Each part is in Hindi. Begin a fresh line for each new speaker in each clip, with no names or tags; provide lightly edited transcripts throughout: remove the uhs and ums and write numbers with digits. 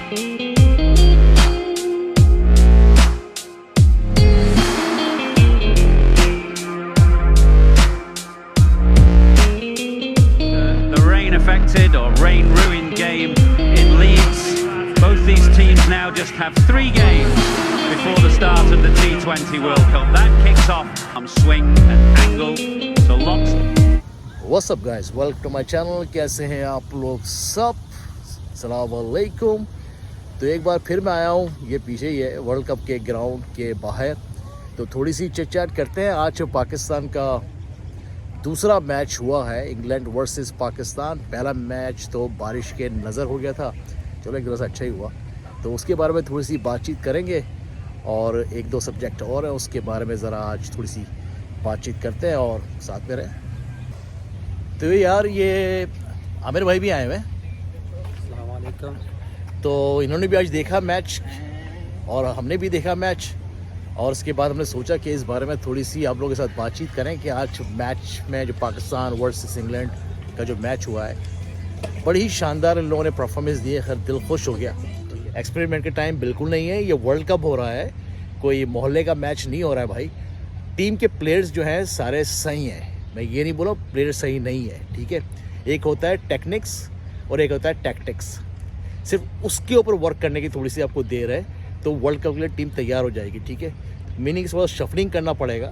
The rain affected or rain ruined game in Leeds. Both these teams now just have 3 games before the start of the T20 World Cup. That kicks off swing and angle. So lots.
What's up guys, welcome to my channel. कैसे हैं आप लोग सब? अस्सलाम वालेकुम। तो एक बार फिर मैं आया हूँ, ये पीछे ही है वर्ल्ड कप के ग्राउंड के बाहर। तो थोड़ी सी चिट चैट करते हैं। आज पाकिस्तान का दूसरा मैच हुआ है, इंग्लैंड वर्सेस पाकिस्तान। पहला मैच तो बारिश के नज़र हो गया था, चलो एक तरह से अच्छा ही हुआ। तो उसके बारे में थोड़ी सी बातचीत करेंगे और एक दो सब्जेक्ट और हैं, उसके बारे में ज़रा आज थोड़ी सी बातचीत करते हैं और साथ में रहें। तो यार ये आमिर भाई भी आए हुए हैं।
अस्सलाम वालेकुम।
तो इन्होंने भी आज देखा मैच और हमने भी देखा मैच, और उसके बाद हमने सोचा कि इस बारे में थोड़ी सी आप लोगों के साथ बातचीत करें कि आज मैच में जो पाकिस्तान वर्सेस इंग्लैंड का जो मैच हुआ है, बड़ी ही शानदार इन लोगों ने परफॉर्मेंस दी है। खैर दिल खुश हो गया। एक्सपेरिमेंट के टाइम बिल्कुल नहीं है, ये वर्ल्ड कप हो रहा है, कोई मोहल्ले का मैच नहीं हो रहा है भाई। टीम के प्लेयर्स जो हैं सारे सही हैं, मैं ये नहीं बोला प्लेयर सही नहीं है, ठीक है। एक होता है टेक्निक्स और एक होता है टैक्टिक्स। सिर्फ उसके ऊपर वर्क करने की थोड़ी सी आपको देर है, तो वर्ल्ड कप के लिए टीम तैयार हो जाएगी, ठीक है। मीनिंग इस वक्त शफलिंग करना पड़ेगा।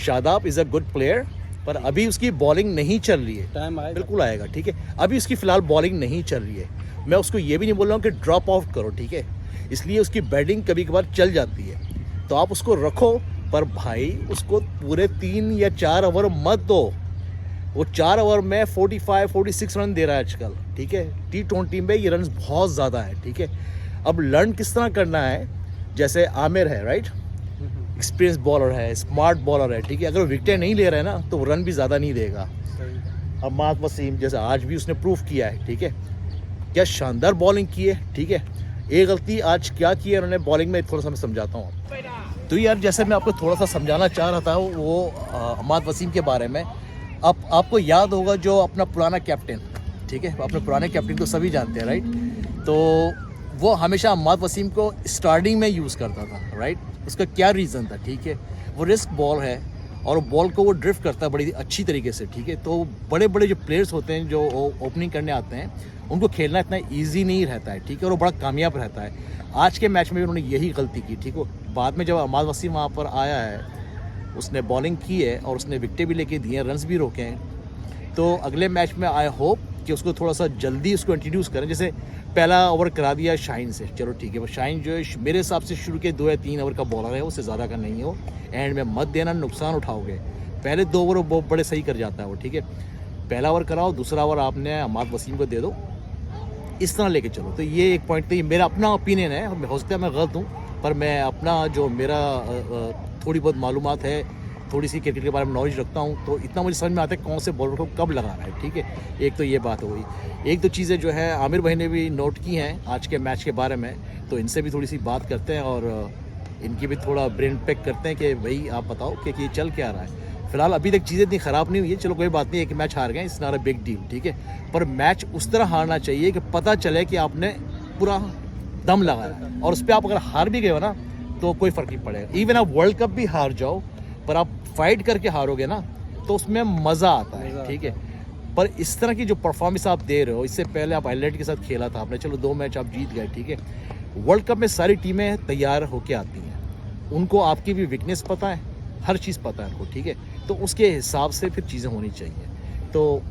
Shadab is a good player, पर अभी उसकी बॉलिंग नहीं चल रही है।
टाइम आएगा,
बिल्कुल आएगा, ठीक है। अभी उसकी फ़िलहाल बॉलिंग नहीं चल रही है। मैं उसको ये भी नहीं बोल रहा हूँ कि ड्रॉप आउट करो, ठीक है। इसलिए उसकी बैटिंग कभी कभार चल जाती है, तो आप उसको रखो, पर भाई उसको पूरे 3 या 4 ओवर मत दो। वो 4 ओवर में 45-46 रन दे रहा है आजकल, ठीक है। T20 में ये रन बहुत ज़्यादा है, ठीक है। अब लर्न किस तरह करना है, जैसे आमिर है, राइट, एक्सपीरियंस बॉलर है, स्मार्ट बॉलर है, ठीक है। अगर विकेटें नहीं ले रहे हैं ना, तो रन भी ज़्यादा नहीं देगा। अब मात वसीम जैसे आज भी उसने प्रूफ किया है, ठीक है। क्या शानदार बॉलिंग की है, ठीक है। एक गलती आज क्या की है उन्होंने बॉलिंग में, थोड़ा सा मैं समझाता हूँ। तो यार जैसे मैं आपको थोड़ा सा समझाना चाह रहा था वो अहमद वसीम के बारे में। अब आपको याद होगा जो अपना पुराना कैप्टन, ठीक है, अपने पुराने कैप्टन को सभी जानते हैं, राइट। तो वो हमेशा अहमद वसीम को स्टार्टिंग में यूज़ करता था, राइट। उसका क्या रीज़न था, ठीक है। वो रिस्क बॉल है और बॉल को वो ड्रिफ्ट करता है बड़ी अच्छी तरीके से, ठीक है। तो बड़े बड़े जो प्लेयर्स होते हैं जो ओपनिंग करने आते हैं, उनको खेलना इतना ईजी नहीं रहता है, ठीक है, और वो बड़ा कामयाब रहता है। आज के मैच में भी उन्होंने यही गलती की, ठीक है। बाद में जब अहमद वसीम वहाँ पर आया है, उसने बॉलिंग की है और उसने विकेटें भी लेके दी हैं, रन्स भी रोके हैं। तो अगले मैच में आई होप कि उसको थोड़ा सा जल्दी उसको इंट्रोड्यूस करें। जैसे पहला ओवर करा दिया शाइन से, चलो ठीक है। वो शाइन जो है मेरे हिसाब से शुरू के 2 या 3 ओवर का बॉलर है, उससे ज़्यादा का नहीं हो। एंड में मत देना, नुकसान उठाओगे। पहले 2 ओवर वो बड़े सही कर जाता है वो, ठीक है। पहला ओवर कराओ, दूसरा ओवर आपने अहमद वसीम को दे दो, इस तरह लेके चलो। तो ये एक पॉइंट, तो ये मेरा अपना ओपिनियन है, हो सकता है मैं गलत हूँ, पर मैं अपना जो मेरा थोड़ी बहुत मालूमात है, थोड़ी सी क्रिकेट के बारे में नॉलेज रखता हूँ, तो इतना मुझे समझ में आता है कौन से बॉलर को कब लगाना है, ठीक है। एक तो ये बात हो गई। एक दो चीज़ें जो है आमिर भाई ने भी नोट की हैं आज के मैच के बारे में, तो इनसे भी थोड़ी सी बात करते हैं और इनकी भी थोड़ा ब्रेन पैक करते हैं कि भाई आप बताओ कि ये चल क्या रहा है। फिलहाल अभी तक चीज़ें इतनी ख़राब नहीं हुई है, चलो कोई बात नहीं, एक मैच हार गए, it's not a big deal, ठीक है। पर मैच उस तरह हारना चाहिए कि पता चले कि आपने पूरा दम लगाया, और उस पर आप अगर हार भी गए हो ना, तो कोई फ़र्क नहीं पड़ेगा। इवन आप वर्ल्ड कप भी हार जाओ, पर आप फाइट करके हारोगे ना, तो उसमें मज़ा आता है, ठीक है। पर इस तरह की जो परफॉर्मेंस आप दे रहे हो, इससे पहले आप आयरलैंड के साथ खेला था आपने, चलो 2 मैच आप जीत गए, ठीक है। वर्ल्ड कप में सारी टीमें तैयार होके आती हैं, उनको आपकी भी वीकनेस पता है, हर चीज़ पता है उनको, ठीक है। तो उसके हिसाब से फिर चीज़ें होनी चाहिए। तो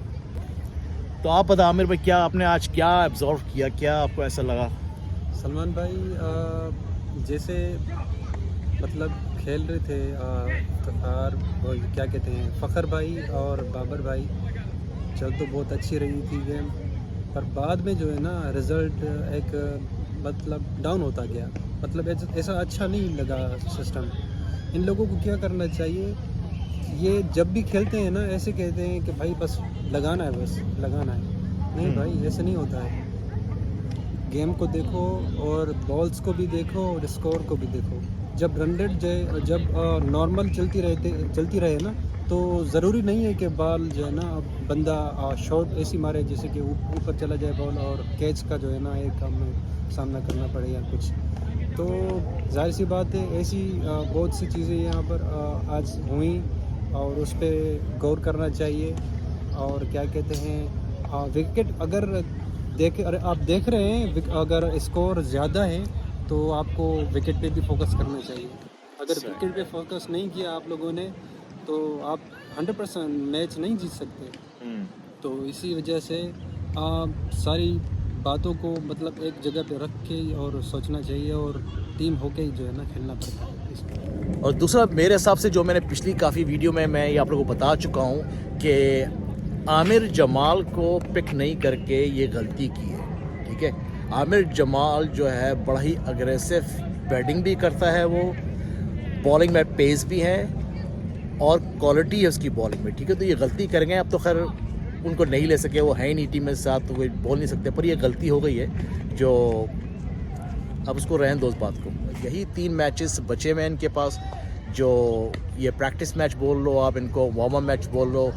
आप बता आमिर भाई, क्या आपने आज क्या एब्जॉर्व किया, क्या आपको ऐसा लगा?
सलमान भाई जैसे मतलब खेल रहे थे और वो क्या कहते हैं, फ़खर भाई और बाबर भाई, चल तो बहुत अच्छी रही थी गेम, पर बाद में जो है ना रिज़ल्ट एक मतलब डाउन होता गया। मतलब ऐसा अच्छा नहीं लगा सिस्टम। इन लोगों को क्या करना चाहिए, ये जब भी खेलते हैं ना ऐसे कहते हैं कि भाई बस लगाना है, बस लगाना है। नहीं भाई, ऐसे नहीं होता है। गेम को देखो और बॉल्स को भी देखो और स्कोर को भी देखो। जब रन रेट जब नॉर्मल चलती रहे ना, तो ज़रूरी नहीं है कि बॉल जो है ना अब बंदा शॉट ऐसी मारे जैसे कि ऊपर चला जाए बॉल और कैच का जो है ना एक हमें सामना करना पड़े या कुछ। तो जाहिर सी बात है ऐसी बहुत सी चीज़ें यहाँ पर आज हुई और उस पर गौर करना चाहिए। और क्या कहते हैं विकेट अगर आप देख रहे हैं अगर स्कोर ज़्यादा है तो आपको विकेट पे भी फोकस करना चाहिए। अगर विकेट पे फोकस नहीं किया आप लोगों ने तो आप 100% मैच नहीं जीत सकते। तो इसी वजह से सारी बातों को मतलब एक जगह पे रख के और सोचना चाहिए और टीम होके ही जो है ना खेलना पड़ता है इसमें।
और दूसरा मेरे हिसाब से जो मैंने पिछली काफ़ी वीडियो में मैं ये आप लोगों को बता चुका हूँ कि आमिर जमाल को पिक नहीं करके ये गलती की है, ठीक है। आमिर जमाल जो है बड़ा ही अग्रेसिव बैटिंग भी करता है, वो बॉलिंग में पेस भी है और क्वालिटी है उसकी बॉलिंग में, ठीक है। तो ये गलती करेंगे, अब तो खैर उनको नहीं ले सके, वो है ही नहीं टीम में साथ, तो वो बोल नहीं सकते, पर ये गलती हो गई है जो अब उसको रहने दो उस बात को। यही 3 मैचेस बचे हुए हैं इनके पास, जो ये प्रैक्टिस मैच बोल लो आप, इनको वार्म अप मैच बोल लो,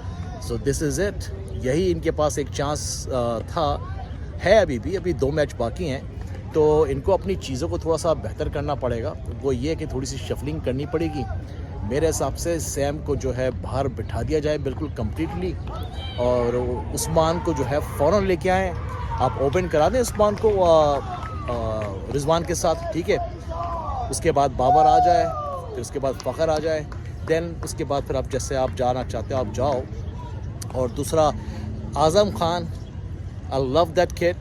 सो दिस इज़ इट। यही इनके पास एक चांस था, है अभी 2 मैच बाकी हैं, तो इनको अपनी चीज़ों को थोड़ा सा बेहतर करना पड़ेगा। वो ये कि थोड़ी सी शफलिंग करनी पड़ेगी। मेरे हिसाब से सैम को जो है बाहर बिठा दिया जाए बिल्कुल कम्प्लीटली, और उस्मान को जो है फ़ौरन लेके आएँ, आप ओपन करा दें उस्मान को रिजवान के साथ, ठीक है। उसके बाद बाबर आ जाए, फिर उसके बाद फ़खर आ जाए, देन उसके बाद फिर आप जैसे आप जाना चाहते हो आप जाओ। और दूसरा Azam Khan, I love that kid,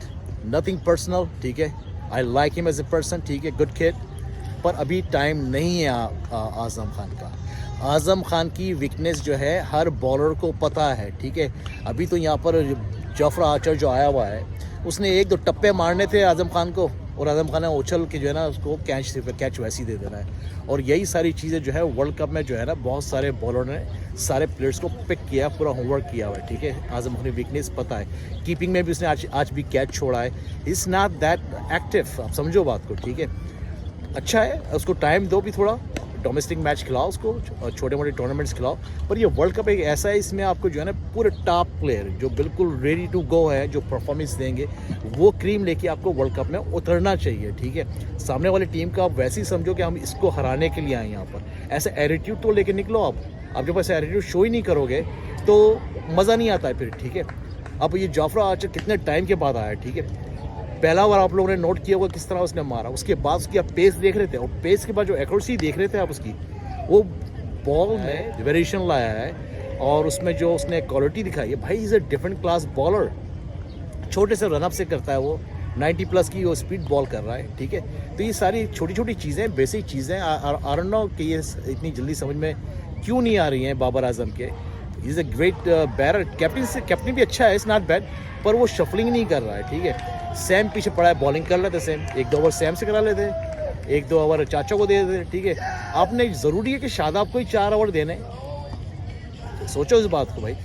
nothing personal, ठीक है, I like him as a person, ठीक है, गुड किड, पर अभी टाइम नहीं है आज़म खान का। आज़म खान की वीकनेस जो है हर बॉलर को पता है, ठीक है। अभी तो यहाँ पर जाफर आर्चर जो आया हुआ है, उसने 1-2 टप्पे मारने थे आज़म खान को, और आज़म खान ने उछल के जो है ना उसको कैच वैसे ही दे देना है। और यही सारी चीज़ें जो है वर्ल्ड कप में जो है ना बहुत सारे बॉलर ने सारे प्लेयर्स को पिक किया, पूरा होमवर्क किया हुआ है, ठीक है। आज़म खान की वीकनेस पता है, कीपिंग में भी उसने आज भी कैच छोड़ा है, इज़ नॉट दैट एक्टिव, आप समझो बात को, ठीक है। अच्छा है, उसको टाइम दो भी, थोड़ा डोमेस्टिक मैच खिलाओ उसको, छोटे मोटे टूर्नामेंट्स खिलाओ, पर ये वर्ल्ड कप एक ऐसा है, इसमें आपको जो है ना पूरे टॉप प्लेयर जो बिल्कुल रेडी टू गो है, जो परफॉर्मेंस देंगे, वो क्रीम लेके आपको वर्ल्ड कप में उतरना चाहिए, ठीक है। सामने वाली टीम का आप वैसे ही समझो कि हम इसको हराने के लिए आए यहाँ पर, ऐसा एटीट्यूड तो लेके निकलो आप जब ऐसा एटीट्यूड शो ही नहीं करोगे तो मज़ा नहीं आता है फिर, ठीक है। अब ये जाफर आर्चर कितने टाइम के बाद आया, ठीक है। पहला बार आप लोगों ने नोट किया होगा किस तरह उसने मारा, उसके बाद उसकी आप पेस देख रहे थे, और पेस के बाद जो एक्यूरेसी देख रहे थे आप उसकी, वो बॉल में वेरिएशन लाया है, और उसमें जो उसने क्वालिटी दिखाई है, भाई is a different class bowler. छोटे से रनअप से करता है वो, 90+ की वो स्पीड बॉल कर रहा है, ठीक है। तो ये सारी छोटी छोटी चीज़ें, बेसिक चीज़ें, आई डोंट नो कि ये इतनी जल्दी समझ में क्यों नहीं आ रही हैं बाबर आजम के। Is a great batter, captain भी अच्छा है, इट्स नॉट बैड, पर वो शफलिंग नहीं कर रहा है, ठीक है। सैम पीछे पड़ा है, बॉलिंग कर लेते सैम, 1-2 ओवर सैम से करा लेते, 1-2 ओवर चाचा को दे देते, ठीक है। आपने ज़रूरी है कि शादाब को ही 4 ओवर देने, सोचो इस बात को भाई।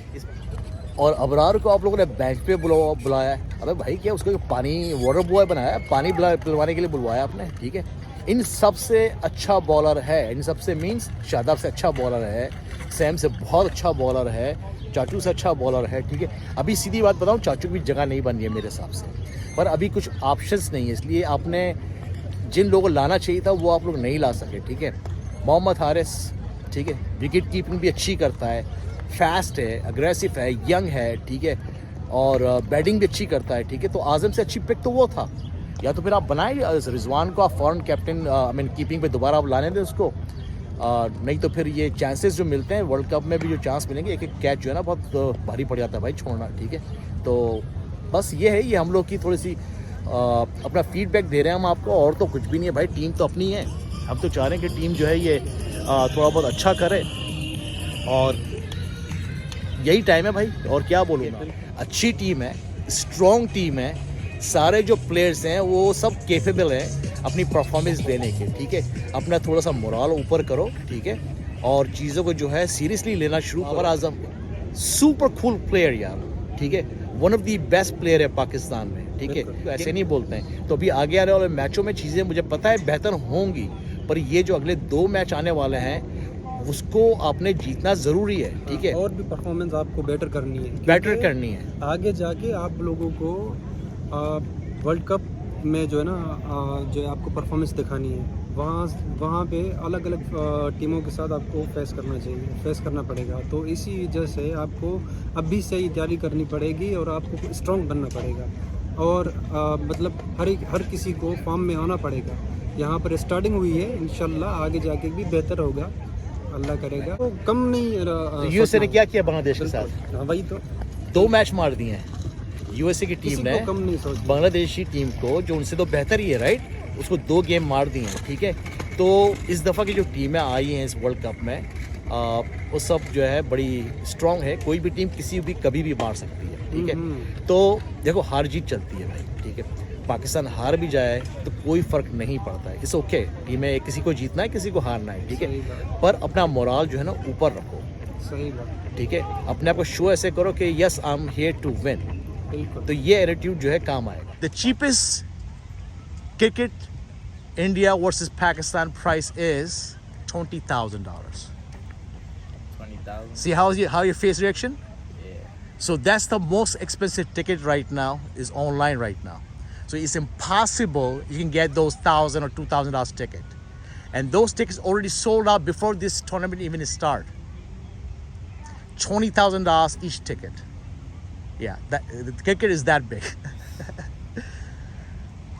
और अबरार को आप लोगों ने बेंच पे बुलाया है, अबे भाई क्या उसको पानी वाटर बॉय बनाया, पानी पिलवाने के लिए बुलवाया आपने, ठीक है। इन सबसे अच्छा बॉलर है, इन सबसे मीन्स शादाब से अच्छा बॉलर है, सैम से बहुत अच्छा बॉलर है, चाचू से अच्छा बॉलर है, ठीक है। अभी सीधी बात बताऊं, चाचू की जगह नहीं बन रही है मेरे हिसाब से, पर अभी कुछ ऑप्शंस नहीं है, इसलिए आपने जिन लोगों को लाना चाहिए था वो आप लोग नहीं ला सके, ठीक है। मोहम्मद हारिस, ठीक है, विकेट कीपिंग भी अच्छी करता है, फास्ट है, अग्रेसिव है, यंग है, ठीक है, और बैटिंग भी अच्छी करता है, ठीक है। तो आज़म से अच्छी पिक तो वो था, या तो फिर आप बनाए रिजवान को, आप फॉरेन कैप्टन कीपिंग पे दोबारा आप लाने दें उसको, नहीं तो फिर ये चांसेस जो मिलते हैं वर्ल्ड कप में भी जो चांस मिलेंगे, एक कैच जो है ना बहुत भारी पड़ जाता है भाई छोड़ना, ठीक है। तो बस ये है, ये हम लोग की थोड़ी सी अपना फीडबैक दे रहे हैं हम आपको, और तो कुछ भी नहीं है भाई। टीम तो अपनी है, हम तो चाह रहे हैं कि टीम जो है ये थोड़ा बहुत अच्छा करे, और यही टाइम है भाई, और क्या बोलूँ मैं। अच्छी टीम है, स्ट्रॉन्ग टीम है, सारे जो प्लेयर्स हैं वो सब केपेबल हैं अपनी परफॉर्मेंस देने के, ठीक है। अपना थोड़ा सा मोराल ऊपर करो, ठीक है, और चीज़ों को जो है सीरियसली लेना शुरू करो। आज़म सुपर कूल प्लेयर यार, ठीक है, one of the best player है पाकिस्तान में, ठीक है, ऐसे नहीं बोलते हैं। तो अभी आगे आने वाले मैचों में चीज़ें मुझे पता है बेहतर होंगी, पर ये जो अगले 2 मैच आने वाले हैं उसको आपने जीतना ज़रूरी है, ठीक है।
और भी परफॉर्मेंस आपको बेटर करनी है,
बेटर करनी है।
आगे जाके आप लोगों को वर्ल्ड कप में जो है ना जो है आपको परफॉर्मेंस दिखानी है, वहाँ पे अलग अलग टीमों के साथ आपको फेस करना पड़ेगा। तो इसी वजह से आपको अभी से ही तैयारी करनी पड़ेगी और आपको स्ट्रॉन्ग बनना पड़ेगा और मतलब हर किसी को फॉर्म में आना पड़ेगा। यहाँ पर स्टार्टिंग हुई है, इंशाल्लाह आगे जाके भी बेहतर होगा, अल्लाह करेगा। तो कम नहीं
यूएसए ने क्या किया बांग्लादेश के साथ?
हाँ, वही तो
2 मैच मार दिए हैं यूएसए की टीम ने।
कम नहीं सोच
बांग्लादेशी टीम को, जो उनसे तो बेहतर ही है राइट, उसको 2 गेम मार दिए हैं, ठीक है। तो इस दफ़ा की जो टीमें आई हैं इस वर्ल्ड कप में वो सब जो है बड़ी स्ट्रांग है। कोई भी टीम किसी भी कभी भी मार सकती है, ठीक है। तो देखो हार जीत चलती है भाई, ठीक है। पाकिस्तान हार भी जाए तो कोई फ़र्क नहीं पड़ता है, इट्स ओके। टीमें किसी को जीतना है, किसी को हारना है, ठीक है। पर अपना मोराल जो है ना ऊपर रखो,
सही बात,
ठीक है। अपने आप को शो ऐसे करो कि yes I am here to win,
बिल्कुल।
तो ये एटीट्यूड जो है काम आएगा। The cheapest cricket India versus Pakistan price is $20,000.
20,000.
See how your face reaction?
Yeah.
So that's the most expensive ticket right now is online right now. So it's impossible you can get those $1,000 or $2,000 ticket. And those tickets already sold out before this tournament even start. $20,000 each ticket. Yeah, the cricket is that big.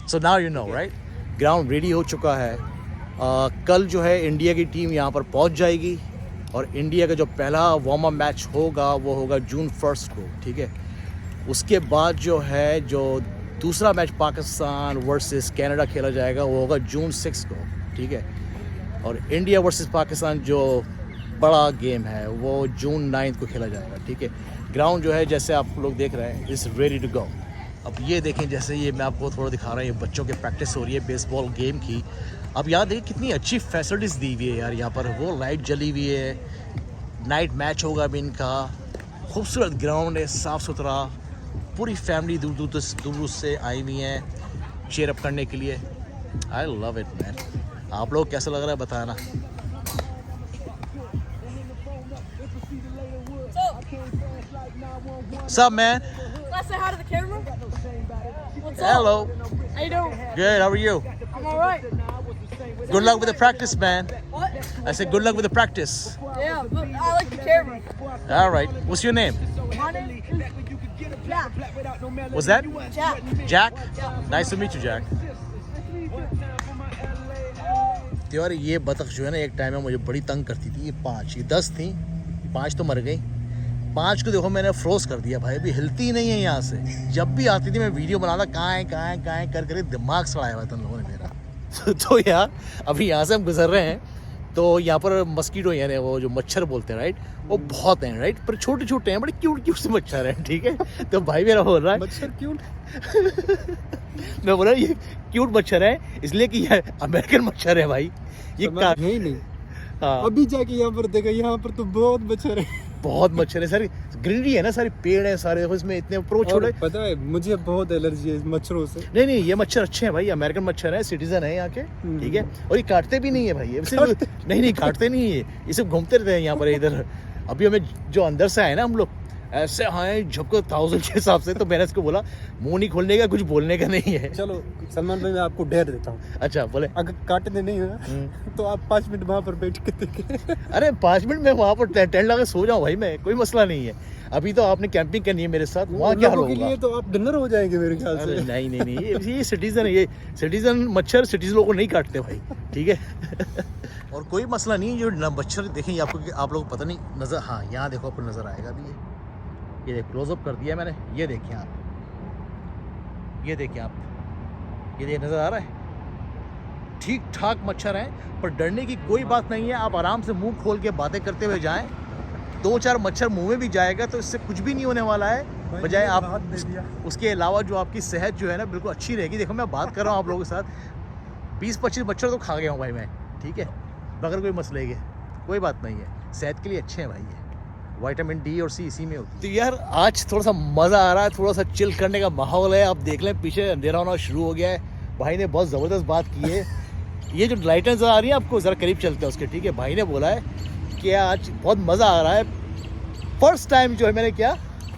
So now you know, right? Ground ready हो चुका है। कल जो है इंडिया की टीम यहाँ पर पहुँच जाएगी और इंडिया का जो पहला वार्म अप मैच होगा वो होगा June 1 को, ठीक है। उसके बाद जो है जो दूसरा मैच पाकिस्तान वर्सेस कनाडा खेला जाएगा वो होगा June 6 को, ठीक है। और इंडिया वर्सेस पाकिस्तान जो बड़ा गेम है वो June 9 को खेला जाएगा, ठीक है। ग्राउंड जो है जैसे आप लोग देख रहे हैं इज़ रेडी टू गो। अब ये देखें, जैसे ये मैं आपको थोड़ा दिखा रहा हूँ, ये बच्चों की प्रैक्टिस हो रही है बेसबॉल गेम की। अब यहाँ देखिए कितनी अच्छी फैसिलिटीज़ दी हुई है यार, यहाँ पर वो लाइट जली हुई है, नाइट मैच होगा अभी इनका, खूबसूरत ग्राउंड है, साफ़ सुथरा, पूरी फैमिली दूर दूर से आई हुई है चेयर अप करने के लिए। I love it man. आप लोग कैसा लग रहा है बताना। What's up, man?
Can I say hi to the camera? What's
Hello.
up? How you doing?
Good. How are you?
I'm alright.
Good luck with the practice, man.
What?
I said good luck with the practice.
Yeah, but I like the camera.
All right. What's your name?
My name is Jack.
What's that?
Jack.
Jack? Nice to meet you, Jack. तो यार ये बतख जो है ना एक टाइम में मुझे बड़ी तंग करती थी। ये 10 थी, 5 तो मर गई। 5 को देखो मैंने फ्रोज कर दिया भाई, अभी हिलती ही नहीं है यहाँ से। जब भी आती थी मैं वीडियो बनाता कहाँ है कर दिमाग सड़ाया हुआ था उन लोगों ने मेरा। तो यार अभी यहाँ से हम गुजर रहे हैं तो यहाँ पर मस्कीटो यानी वो जो मच्छर बोलते हैं राइट, वो बहुत हैं राइट, पर छोटे छोटे हैं, बड़े क्यूट से मच्छर हैं, ठीक है। तो भाई मेरा बोल रहा है
मच्छर क्यूट
मैं बोल रहा ये क्यूट मच्छर है इसलिए कि ये अमेरिकन मच्छर है भाई, ये
है ही नहीं।
हाँ
अभी जाके यहाँ पर देखा, यहाँ पर तो बहुत मच्छर है,
बहुत मच्छर है, सारी ग्रीनरी है ना, सारे पेड़ हैं सारे, देखो इसमें इतने प्रो छोटे।
पता है मुझे बहुत एलर्जी है मच्छरों से।
नहीं ये मच्छर अच्छे हैं भाई, अमेरिकन मच्छर है, सिटीजन है यहाँ के, ठीक है। और ये काटते भी नहीं है भाई, ये सिर्फ नहीं काटते नहीं है, ये सब घूमते रहते हैं यहाँ पर इधर। अभी हमें जो अंदर से आए ना हम लोग ऐसे आए झपको 1000 के हिसाब से, तो मैंने इसको बोला मुंह नहीं खोलने का, कुछ बोलने का नहीं है।
चलो सलमान भाई मैं आपको डेयर देता हूँ,
अच्छा बोले।
अगर काटने नहीं है तो आप 5 मिनट वहाँ पर बैठ के देखें।
अरे 5 मिनट में वहाँ पर टेंट लगा सो जाऊँ भाई, मैं कोई मसला नहीं है। अभी तो आपने कैंपिंग करनी है मेरे साथ, वहाँ क्या
लोगों के लिए तो आप डिनर हो जाएंगे मेरे ख्याल से।
नहीं ये सिटीजन है, ये सिटीजन मच्छर सिटीजन लोगों को नहीं काटते भाई, ठीक है। और कोई मसला नहीं, जो मच्छर देखें आपको, आप लोग पता नहीं नजर, हाँ यहाँ देखो आपको नजर आएगा अभी, ये क्लोजअप कर दिया मैंने, ये देखिए आप, ये देखिए आप, ये नज़र आ रहा है, ठीक ठाक मच्छर हैं, पर डरने की कोई बात नहीं है। आप आराम से मुंह खोल के बातें करते हुए जाएं, 2-4 मच्छर मुंह में भी जाएगा तो इससे कुछ भी नहीं होने वाला है, बजाय आप उसके अलावा जो आपकी सेहत जो है ना बिल्कुल अच्छी रहेगी। देखो मैं बात कर रहा हूँ आप लोगों के साथ, 20-25 मच्छर तो खा गया हूँ भाई मैं, ठीक है, बगैर कोई मसले के, कोई बात नहीं है, सेहत के लिए अच्छे हैं भाई ये, विटामिन डी और सी इसी में होती है। तो यार आज थोड़ा सा मज़ा आ रहा है, थोड़ा सा चिल करने का माहौल है। आप देख लें पीछे अंधेरा होना शुरू हो गया है, भाई ने बहुत ज़बरदस्त बात की है ये जो लाइटें नजर आ रही हैं आपको, ज़रा करीब चलते हैं उसके, ठीक है। भाई ने बोला है कि आज बहुत मज़ा आ रहा है। फर्स्ट टाइम जो है मैंने क्या,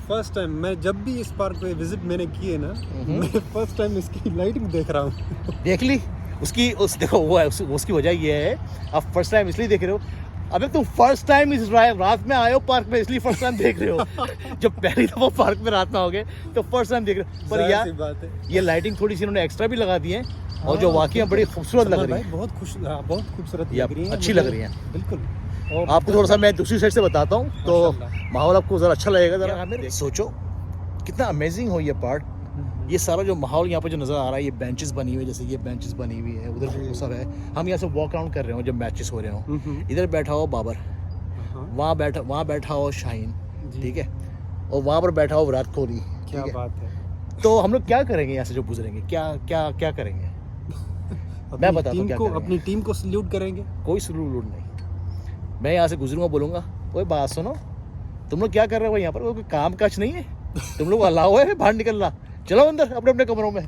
फर्स्ट टाइम मैं जब भी इस पार्क पे विजिट मैंने की है ना, मैं फर्स्ट टाइम इसकी लाइटिंग देख रहा हूँ।
देख ली उसकी, उस देखो वो है उसकी वजह ये है, आप फर्स्ट टाइम इसलिए देख रहे हो। अबे तुम फर्स्ट टाइम इस रात में आए हो पार्क में, इसलिए फर्स्ट टाइम देख रहे हो। जब पहली दफा पार्क में रात में आओगे तो फर्स्ट टाइम देख रहे हो। पर
जाहिर सी
यार
बात है।
ये लाइटिंग थोड़ी सी इन्होंने एक्स्ट्रा भी लगा दी है, और जो वाकई में बड़ी खूबसूरत लग रही है,
बहुत खूबसूरत
ये
लग रही है,
अच्छी
मुझे
लग रही है।
बिल्कुल। और
आपको थोड़ा सा मैं दूसरी साइड से बताता हूँ तो
माशाल्लाह।
माहौल आपको ज़रा अच्छा लगेगा। ज़रा सोचो कितना अमेजिंग हो ये पार्क। ये सारा जो माहौल यहाँ पे जो नज़र आ रहा है, ये बेंचेस बनी हुई है, जैसे ये बेंचेस बनी हुई है, उधर वो सब है। हम यहाँ से वॉक आउट कर रहे हो जब मैचेस हो रहे हो। इधर बैठा हो बाबर,
हाँ,
वहाँ बैठा हो शाहीन,
जी।
ठीक है, और वहाँ पर बैठा हो विराट कोहली।
क्या
ठीक है?
बात है।
तो हम लोग क्या करेंगे यहाँ से जो गुजरेंगे, क्या करेंगे? मैं बताता हूँ क्या करेंगे।
अपनी टीम को सल्यूट करेंगे।
कोई सलूट नहीं। मैं यहाँ से गुजरूंगा, बोलूँगा ओए बात सुनो, तुम लोग क्या कर रहे हो यहाँ पर? कोई काम काज नहीं है? तुम लोग अलाउ है बाहर निकलना? चलो अंदर अपने अपने कमरों में।